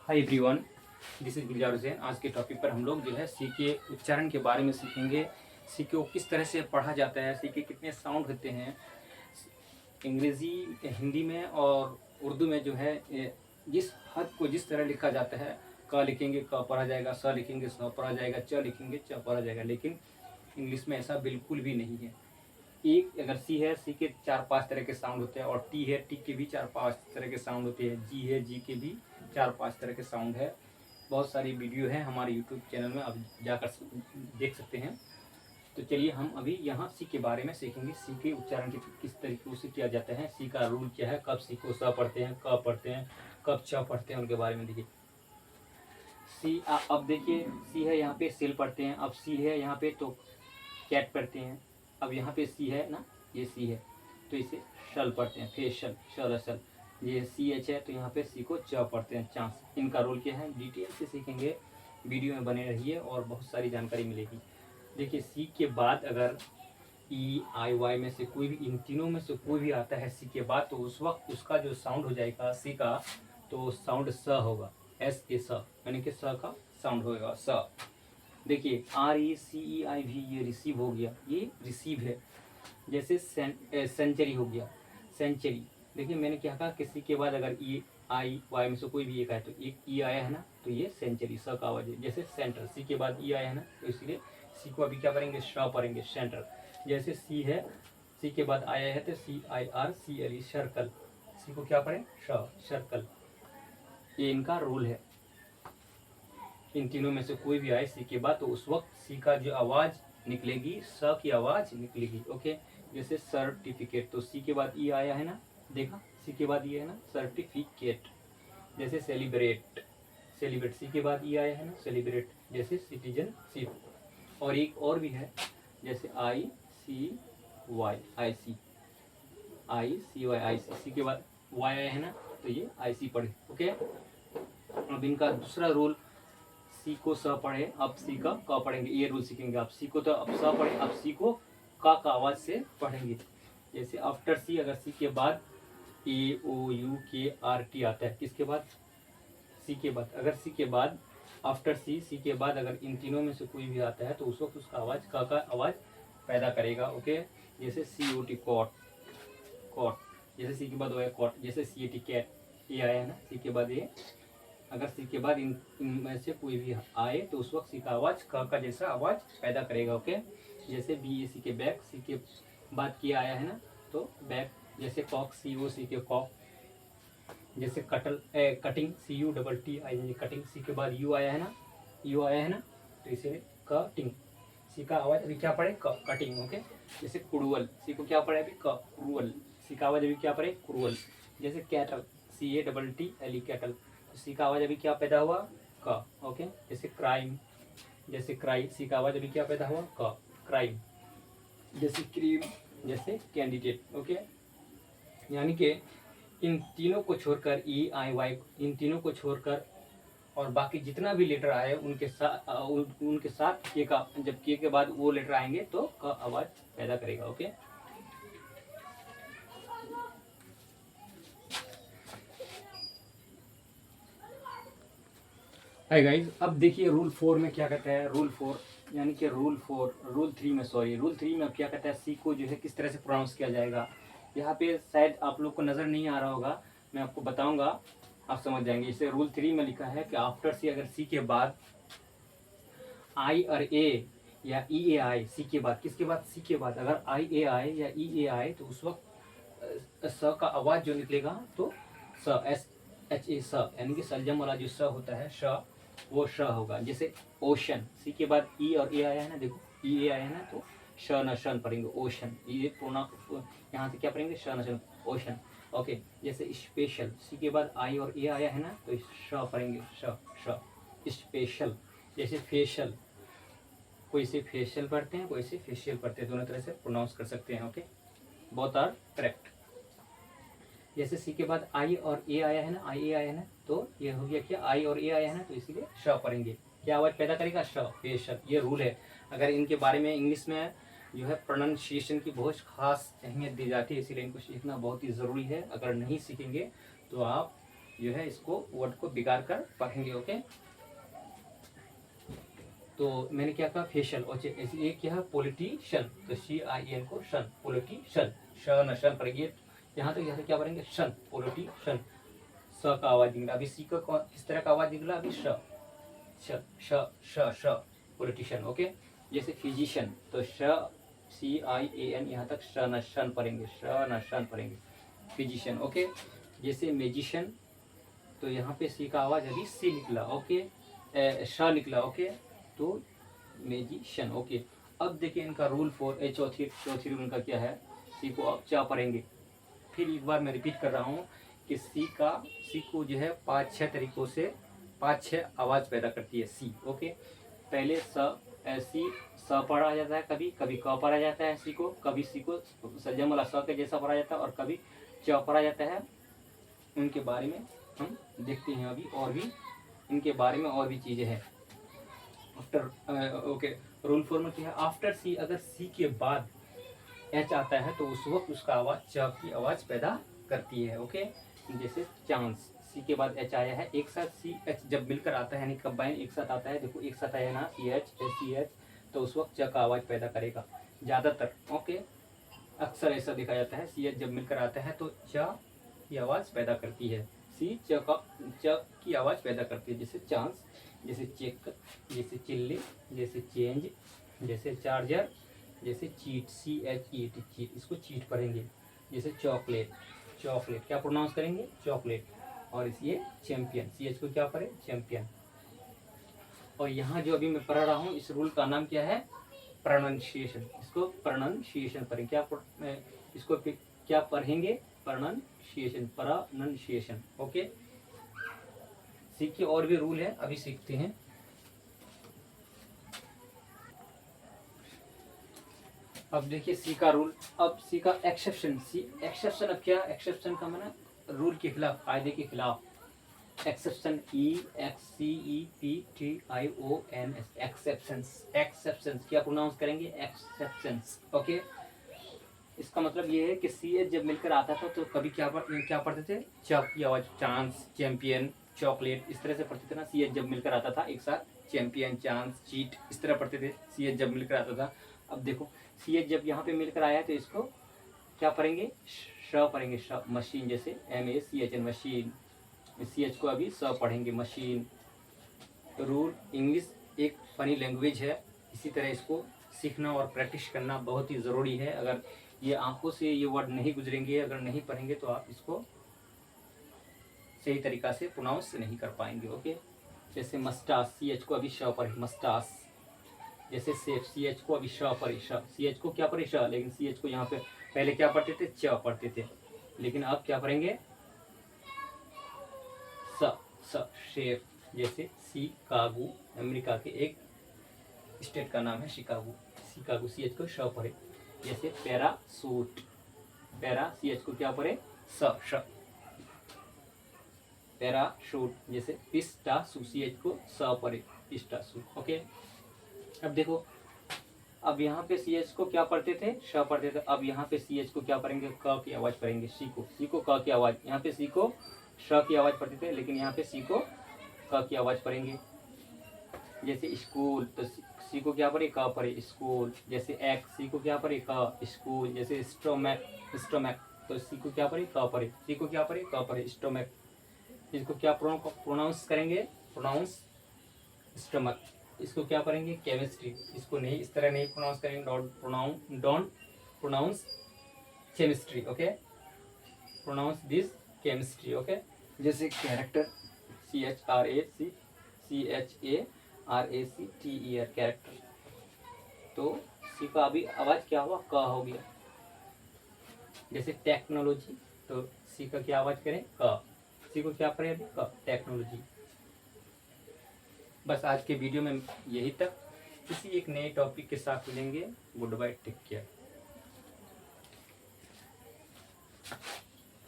Hi everyone, this is गुलजार हुसैन। आज के topic पर हम लोग जो है सी के उच्चारण के बारे में सीखेंगे। सी को किस तरह से पढ़ा जाता है, सी के कितने साउंड होते हैं अंग्रेज़ी, हिंदी में और उर्दू में जो है जिस हद को जिस तरह लिखा जाता है। क लिखेंगे क पढ़ा जाएगा, स लिखेंगे स पढ़ा जाएगा, च लिखेंगे च पढ़ा जाएगा। लेकिन इंग्लिश में ऐसा बिल्कुल भी नहीं है। एक अगर सी है, सी के 4-5 तरह के साउंड होते हैं, और टी है, टी के भी 4-5 तरह के साउंड होते हैं। जी है, जी के भी 4-5 तरह के साउंड है। बहुत सारी वीडियो है हमारे यूट्यूब चैनल में, आप जाकर देख सकते हैं। तो चलिए हम अभी यहाँ सी के बारे में सीखेंगे। सी के उच्चारण किस तरीके से किया जाता है, सी का रूल क्या है, कब सी को स पढ़ते हैं, क पढ़ते हैं, कब च पढ़ते हैं, उनके बारे में देखिए। सी अब देखिए, सी है यहाँ पे सेल पढ़ते हैं। अब सी है यहाँ पे तो कैट पढ़ते हैं। अब यहाँ पे सी है ना, ये सी है तो इसे शल पढ़ते हैं, फेशल, शल असल। ये सी एच है तो यहाँ पे सी को च पढ़ते हैं, चांस। इनका रोल क्या है डिटेल से सीखेंगे, वीडियो में बने रहिए और बहुत सारी जानकारी मिलेगी। देखिए, सी के बाद अगर ई आई वाई में से कोई भी, इन तीनों में से कोई भी आता है सी के बाद, तो उस वक्त उसका जो साउंड हो जाएगा सी का, तो साउंड स होगा। एस के स, यानी कि स का साउंड होगा स। देखिए RECEIV, ये रिसीव हो गया, ये रिसीव है। जैसे सेंचुरी हो गया, सेंचुरी। देखिए मैंने क्या कहा, किसी के बाद अगर ई आई वाई में से कोई भी एक आए तो एक ई आया है ना, तो ये सेंचुरी, स का आवाज है। जैसे सेंटर, सी के बाद ई आया है ना, तो इसलिए सी को अभी क्या करेंगे, श पढ़ेंगे, सेंटर। जैसे सी है, सी के बाद आया है तो CIRCLE, सर्कल। सी को क्या पढ़ें, श, सर्कल। ये इनका रूल है। इन तीनों में से कोई भी आए सी के बाद, तो उस वक्त सी का जो आवाज़ निकलेगी, स की आवाज़ निकलेगी। ओके, जैसे सर्टिफिकेट, तो सी के बाद ई आया है ना, देखा, सी के बाद ये है ना, सर्टिफिकेट। जैसे सेलिब्रेट, सेलिब्रेट, सी के बाद ई आया है ना, सेलिब्रेट। जैसे सिटीजनशिप। और एक और भी है, जैसे ICY, सी के बाद वाई आया है ना, तो ये IC पढ़े। ओके, अब इनका दूसरा रूल, सी को स पढ़े, अब सी का क पढ़ेंगे, ये रूल सीखेंगे आप। सी को तो अब स पढ़े, अब सी को का आवाज से पढ़ेंगे। जैसे आफ्टर सी, अगर सी के बाद AOUKRT आता है, किसके बाद, सी के बाद। अगर सी के बाद आफ्टर सी, सी के बाद अगर इन तीनों में से कोई भी आता है, तो उस वक्त उसका आवाज का आवाज पैदा करेगा। ओके, जैसे COT, कॉट, कॉट। जैसे सी के बाद वो है कॉट। जैसे CAT, कैट, ये आया है ना, सी के बाद ये। अगर सी के बाद इनमें से कोई भी आए, तो उस वक्त सी का आवाज़ क का जैसा आवाज़ पैदा करेगा। ओके, जैसे BAC के बैक, सी के बाद किया आया है ना, तो बैक। जैसे कॉक, COC के कॉक। जैसे कटल, कटिंग, CUTTING, कटिंग। सी के बाद यू आया है ना, यू आया है ना, तो इसे कटिंग। सी का आवाज़ अभी क्या पड़े, कटिंग। ओके, जैसे कुड़वल, सी को क्या पड़े अभी, कुड़वल। सी का आवाज़ अभी क्या पड़े, कुड़वल। जैसे कैटल, CATTLE, कैटल। सी का आवाज अभी क्या पैदा हुआ, क। ओके, जैसे क्राइम, जैसे क्राई, सी का आवाज अभी क्या पैदा हुआ, क, क्राइम। जैसे क्रीम, जैसे कैंडिडेट। ओके, यानी कि इन तीनों को छोड़कर EIY, इन तीनों को छोड़कर और बाकी जितना भी लेटर आए उनके साथ के का, जब के बाद वो लेटर आएंगे तो क आवाज पैदा करेगा। ओके, हाय गाइज, अब देखिए रूल 4 में क्या कहता है। रूल 4 यानी कि रूल 3 में, सॉरी, रूल 3 में अब क्या कहता है, सी को जो है किस तरह से प्रोनाउंस किया जाएगा। यहाँ पे शायद आप लोग को नज़र नहीं आ रहा होगा, मैं आपको बताऊंगा, आप समझ जाएंगे। इसे रूल 3 में लिखा है कि आफ्टर सी, अगर सी के बाद आई और ए या ई ए आए, सी के बाद, किसके बाद, सी के बाद अगर IA आए या EA आए, तो उस वक्त स का आवाज़ जो निकलेगा तो स, SHA, स, यानी कि सलजम वाला जो स होता है, श, वो श होगा। जैसे ओशन, सी के बाद ई और ए आया है ना, देखो EA आया है ना, तो श न शन पढ़ेंगे, ओशन। ये पूर्ण यहाँ से क्या पढ़ेंगे, श न शन, ओशन। ओके, जैसे स्पेशल, सी के बाद आई और ए आया है ना, तो श पढ़ेंगे, श, स्पेशल। जैसे फेशियल, कोई से फेशियल पढ़ते हैं, कोई से फेशियल पढ़ते हैं, दोनों तरह से प्रोनाउंस कर सकते हैं। Okay, both are correct. जैसे सी के बाद आई और ए आया है ना, IA आया है ना, तो ये हो गया क्या, आई और ए आया है ना, तो इसीलिए श पढ़ेंगे। क्या आवाज़ पैदा करेगा, श, फेशियल। ये रूल है। अगर इनके बारे में इंग्लिश में जो है प्रोनाउंसिएशन की बहुत खास अहमियत दी जाती है, इसीलिए इनको सीखना बहुत ही ज़रूरी है। अगर नहीं सीखेंगे तो आप जो है इसको वर्ड को बिगाड़ कर पढ़ेंगे। ओके, तो मैंने क्या कहा फेशियल, और ये क्या है पॉलिटिशियन, तो CIN को शन, पॉलिटिशियन, शन शन पढ़ेंगे यहाँ तक। यहाँ क्या पढ़ेंगे शन, पॉलिटिशियन, स का आवाज निकला। अभी सी का किस तरह का आवाज निकला, अभी श श श श श पॉलिटिशियन। ओके, जैसे फिजिशियन तो CIAN यहाँ तक शन शन पढ़ेंगे, शन शन पढ़ेंगे फिजिशियन। ओके, जैसे मैजिशियन तो यहाँ पे सी का आवाज अभी सी निकला। ओके, श निकला। ओके, तो मैजिशियन। ओके, अब देखिए इनका रूल फॉर चौथी रूल इनका क्या है, सी को अब चा पढ़ेंगे। फिर एक बार मैं रिपीट कर रहा हूँ कि सी को जो है 5-6 तरीकों से 5-6 आवाज पैदा करती है सी। ओके, पहले सी स पढ़ा जाता है, कभी कभी क पढ़ा जाता है सी को, कभी सी को सजम वाला स के जैसा पढ़ा जाता है, और कभी च पढ़ा जाता है। उनके बारे में हम देखते हैं अभी, और भी इनके बारे में और भी चीज़ें हैं। आफ्टर ओके, रूल फॉर में क्या है, आफ्टर सी अगर सी के बाद एच आता है तो उस वक्त उसका आवाज़ च की आवाज़ पैदा करती है। ओके, जैसे चांस, सी के बाद एच आया है, एक साथ सी एच जब मिलकर आता है यानी कंबाइन एक साथ आता है, देखो एक साथ आया ना CH तो उस वक्त च का आवाज़ पैदा करेगा ज़्यादातर। ओके, अक्सर ऐसा देखा जाता है CH जब मिलकर आता है तो च की आवाज़ पैदा करती है, सी च की आवाज़ पैदा करती है। जैसे चांस, जैसे चेक, जैसे चिल्ली, जैसे चेंज, जैसे चार्जर, जैसे चीट, CHET चीट, इसको चीट पढ़ेंगे। जैसे चॉकलेट, चॉकलेट क्या प्रोनाउंस करेंगे चॉकलेट, और ये चैंपियन, CH को क्या पढ़े चैंपियन। और यहाँ जो अभी मैं पढ़ रहा हूँ इस रूल का नाम क्या है प्रोनाउंसिएशन, इसको प्रोनाउंसिएशन पढ़ेंगे। इसको क्या पढ़ेंगे प्रोनाउंसिएशन। ओके, सीखिए और भी रूल है अभी सीखते हैं। अब देखिए सी का रूल, अब सी का एक्सेप्शन, एक्सेप्शन। अब क्या एक्सेप्शन का माना रूल के खिलाफ, कायदे के खिलाफ। एक्सेप्शन EXCEPTIONS, एक्सेप्शंस क्या प्रोनाउंस करेंगे एक्सेप्शंस। ओके, इसका मतलब ये है कि CH जब मिलकर आता था तो कभी क्या पढ़ते थे च की आवाज, चांस, चैंपियन, चॉकलेट, इस तरह से पढ़ते थे ना। CH जब मिलकर आता था एक साथ, चैंपियन, चांस, चीट, इस तरह पढ़ते थे CH जब मिलकर आता था। अब देखो CH जब यहाँ पे मिलकर आया तो इसको क्या पढ़ेंगे श पढ़ेंगे, श, मशीन, जैसे MACHN मशीन, CH को अभी स पढ़ेंगे मशीन। रूल, इंग्लिश एक फनी लैंग्वेज है, इसी तरह इसको सीखना और प्रैक्टिस करना बहुत ही ज़रूरी है। अगर ये आंखों से ये वर्ड नहीं गुजरेंगे, अगर नहीं पढ़ेंगे तो आप इसको सही तरीक़ा से प्रोनाउंस नहीं कर पाएंगे। ओके, जैसे मस्टास, CH को अभी श पढ़े मस्टास। जैसे सेफ, CH को अभी श पढ़े श, CH को क्या पढ़े श, लेकिन CH को यहाँ पे पहले क्या पढ़ते थे च पढ़ते थे, लेकिन अब क्या पढ़ेंगे स शेफ। जैसे शिकागो, अमेरिका के एक स्टेट का नाम है शिकागो, CH को श पढ़े। जैसे पैरासूट, CH को क्या पढ़े श, पैराशूट। जैसे पिस्टासू, CH को स पढ़े पिस्टासू। ओके, अब देखो, अब यहाँ पे CH को क्या पढ़ते थे श पढ़ते थे, अब यहाँ पे CH को क्या पढ़ेंगे क की आवाज़ पढ़ेंगे, सी को क की आवाज़। यहाँ पे सी को श की आवाज़ पढ़ते थे, लेकिन यहाँ पे सी को क की आवाज़ पढ़ेंगे। जैसे स्कूल, तो सी को क्या पढ़े क पढ़े स्कूल। जैसे एक, सी को क्या पढ़े क स्कूल। जैसे स्टोमैक, तो सी को क्या पढ़े क पढ़े, सी को क्या पढ़े क पढ़े स्टोमैक। इसको क्या प्रोनाउंस करेंगे प्रोनाउंस स्टमक। इसको क्या पढ़ेंगे केमिस्ट्री, इसको नहीं इस तरह नहीं प्रोनाउंस करेंगे, don't pronounce chemistry. Okay, pronounce this chemistry. Okay, जैसे कैरेक्टर, CHARACTER कैरेक्टर, तो सी का अभी आवाज़ क्या हुआ क हो गया। जैसे टेक्नोलॉजी, तो सी का क्या आवाज़ करें क, सी को क्या पढ़े अभी क, टेक्नोलॉजी। बस आज के वीडियो में यही तक, किसी एक नए टॉपिक के साथ मिलेंगे। Good bye, take care.